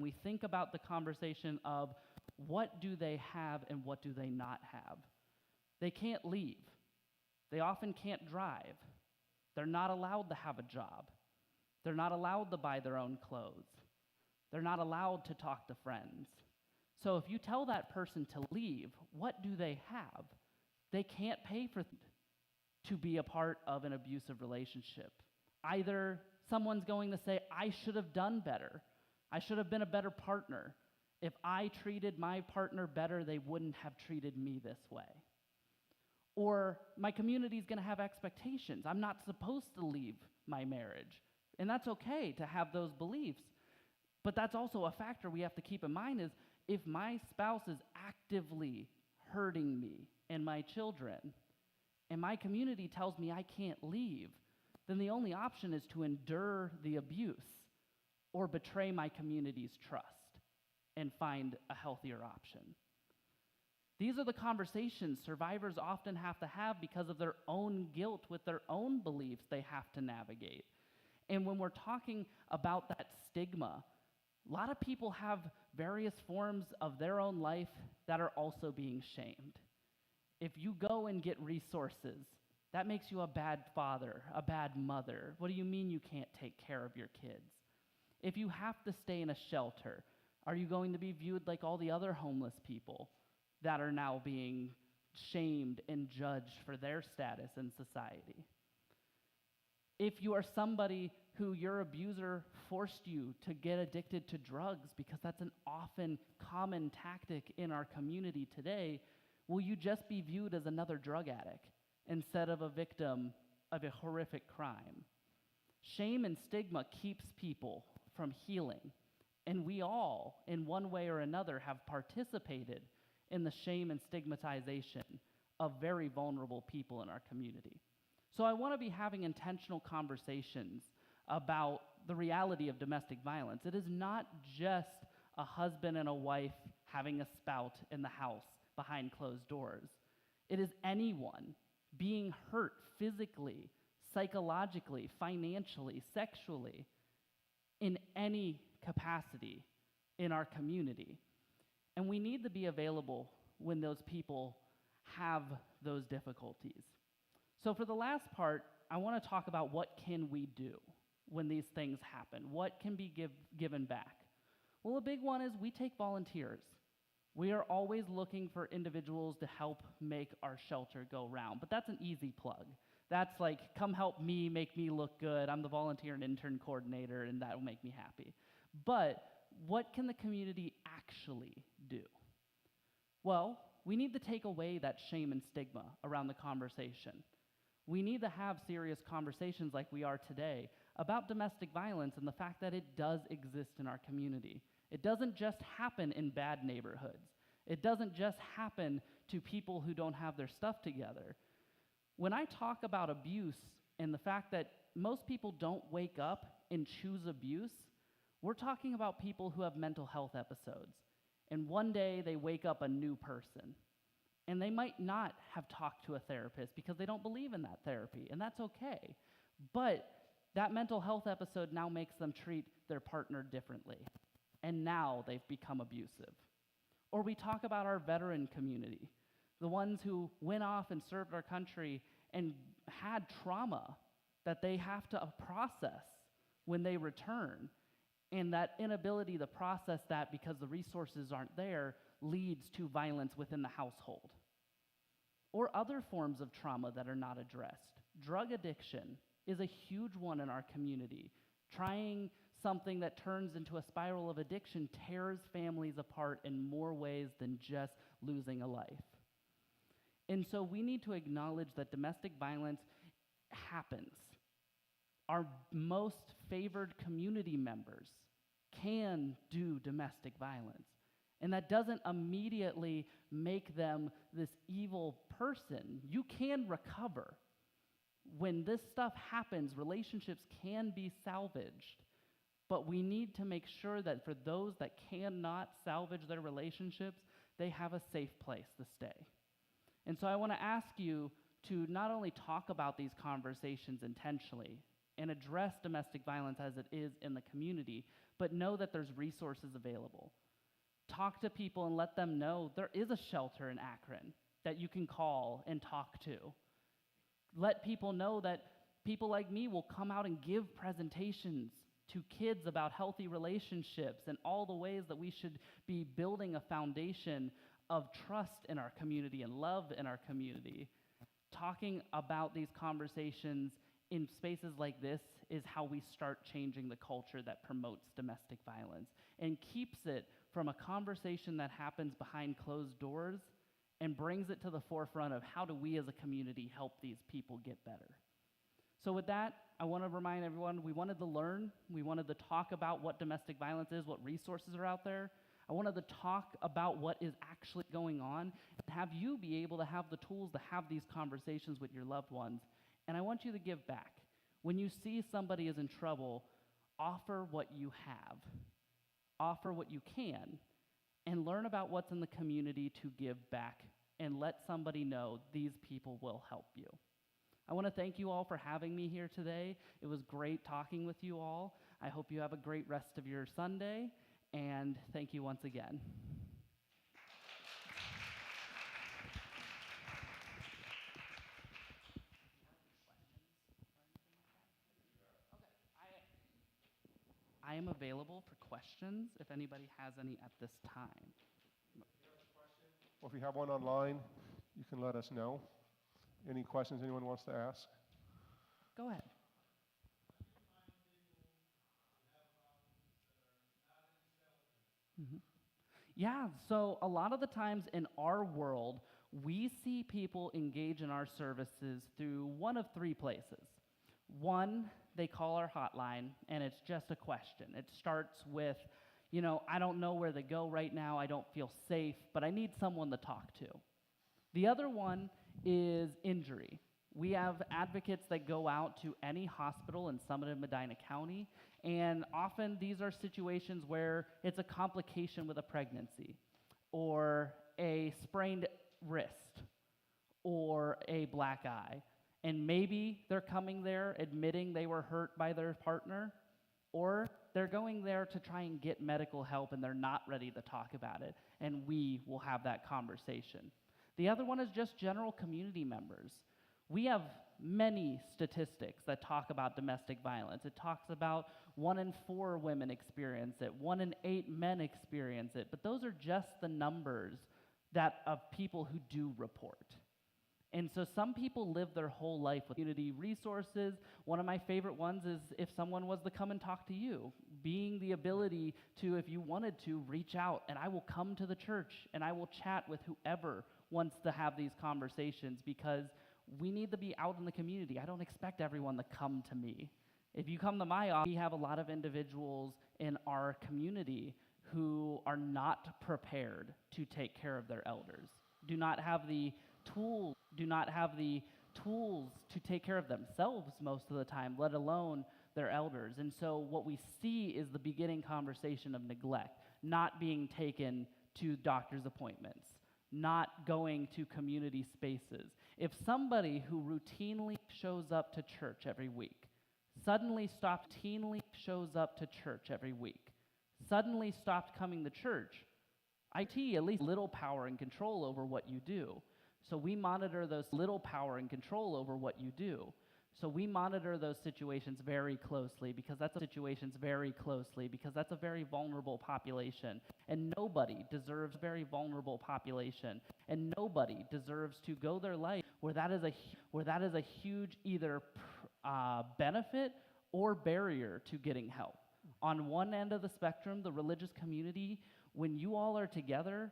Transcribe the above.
we think about the conversation of what do they have and what do they not have. They can't leave. They often can't drive. They're not allowed to have a job. They're not allowed to buy their own clothes. They're not allowed to talk to friends. So if you tell that person to leave, what do they have? They can't pay for to be a part of an abusive relationship. Either someone's going to say, I should have done better. I should have been a better partner. If I treated my partner better, they wouldn't have treated me this way. Or my community is going to have expectations. I'm not supposed to leave my marriage. And that's okay to have those beliefs. But that's also a factor we have to keep in mind is if my spouse is actively hurting me and my children, and my community tells me I can't leave, then the only option is to endure the abuse or betray my community's trust and find a healthier option. These are the conversations survivors often have to have because of their own guilt with their own beliefs they have to navigate. And when we're talking about that stigma, a lot of people have various forms of their own life that are also being shamed. If you go and get resources, that makes you a bad father, a bad mother. What do you mean you can't take care of your kids? If you have to stay in a shelter, are you going to be viewed like all the other homeless people that are now being shamed and judged for their status in society? If you are somebody who your abuser forced you to get addicted to drugs, because that's an often common tactic in our community today, will you just be viewed as another drug addict instead of a victim of a horrific crime? Shame and stigma keeps people from healing, and we all, in one way or another, have participated in the shame and stigmatization of very vulnerable people in our community. So I want to be having intentional conversations about the reality of domestic violence. It is not just a husband and a wife having a spout in the house behind closed doors. It is anyone being hurt physically, psychologically, financially, sexually, in any capacity in our community. And we need to be available when those people have those difficulties. So for the last part, I want to talk about what can we do when these things happen? What can be given back? Well, a big one is we take volunteers. We are always looking for individuals to help make our shelter go round, but that's an easy plug. That's like, come help me, make me look good. I'm the volunteer and intern coordinator, and that will make me happy. But what can the community actually do? Well, we need to take away that shame and stigma around the conversation. We need to have serious conversations like we are today about domestic violence and the fact that it does exist in our community. It doesn't just happen in bad neighborhoods. It doesn't just happen to people who don't have their stuff together. When I talk about abuse and the fact that most people don't wake up and choose abuse, we're talking about people who have mental health episodes. And one day they wake up a new person. And they might not have talked to a therapist because they don't believe in that therapy, and that's okay. But that mental health episode now makes them treat their partner differently, and now they've become abusive. Or we talk about our veteran community, the ones who went off and served our country and had trauma that they have to process when they return, and that inability to process that because the resources aren't there leads to violence within the household. Or other forms of trauma that are not addressed. Drug addiction is a huge one in our community. Trying something that turns into a spiral of addiction tears families apart in more ways than just losing a life. And so we need to acknowledge that domestic violence happens. Our most favored community members can do domestic violence. And that doesn't immediately make them this evil person. You can recover. When this stuff happens, relationships can be salvaged. But we need to make sure that for those that cannot salvage their relationships, they have a safe place to stay. And so I want to ask you to not only talk about these conversations intentionally, and address domestic violence as it is in the community, but know that there's resources available. Talk to people and let them know there is a shelter in Akron that you can call and talk to. Let people know that people like me will come out and give presentations to kids about healthy relationships and all the ways that we should be building a foundation of trust in our community and love in our community. Talking about these conversations in spaces like this is how we start changing the culture that promotes domestic violence and keeps it from a conversation that happens behind closed doors and brings it to the forefront of how do we as a community help these people get better. So with that, I want to remind everyone, we wanted to learn, we wanted to talk about what domestic violence is, what resources are out there. I wanted to talk about what is actually going on and have you be able to have the tools to have these conversations with your loved ones. And I want you to give back. When you see somebody is in trouble, offer what you have. Offer what you can, and learn about what's in the community to give back, and let somebody know these people will help you. I want to thank you all for having me here today. It was great talking with you all. I hope you have a great rest of your Sunday, and thank you once again. I am available for questions if anybody has any at this time. Or if you have one online, you can let us know. Any questions anyone wants to ask? Go ahead. Mm-hmm. Yeah, so a lot of the times in our world, we see people engage in our services through one of three places. One, they call our hotline, and it's just a question. It starts with, I don't know where to go right now, I don't feel safe, but I need someone to talk to. The other one is injury. We have advocates that go out to any hospital in Summit and Medina County, and often these are situations where it's a complication with a pregnancy, or a sprained wrist, or a black eye. And maybe they're coming there admitting they were hurt by their partner, or they're going there to try and get medical help and they're not ready to talk about it, and we will have that conversation. The other one is just general community members. We have many statistics that talk about domestic violence. It talks about 1 in 4 women experience it, 1 in 8 men experience it, but those are just the numbers of people who do report. And so some people live their whole life with community resources. One of my favorite ones is if someone was to come and talk to you, being the ability to, if you wanted to, reach out, and I will come to the church and I will chat with whoever wants to have these conversations, because we need to be out in the community. I don't expect everyone to come to me. If you come to my office, we have a lot of individuals in our community who are not prepared to take care of their elders, do not have the tools to take care of themselves most of the time, let alone their elders. And so what we see is the beginning conversation of neglect, not being taken to doctor's appointments, not going to community spaces. If somebody who routinely shows up to church every week suddenly stopped coming to church, IT at least little power and control over what you do. So we monitor those situations very closely, because that's a very vulnerable population, and nobody deserves to go their life where that is a huge either benefit or barrier to getting help. On one end of the spectrum, the religious community, when you all are together,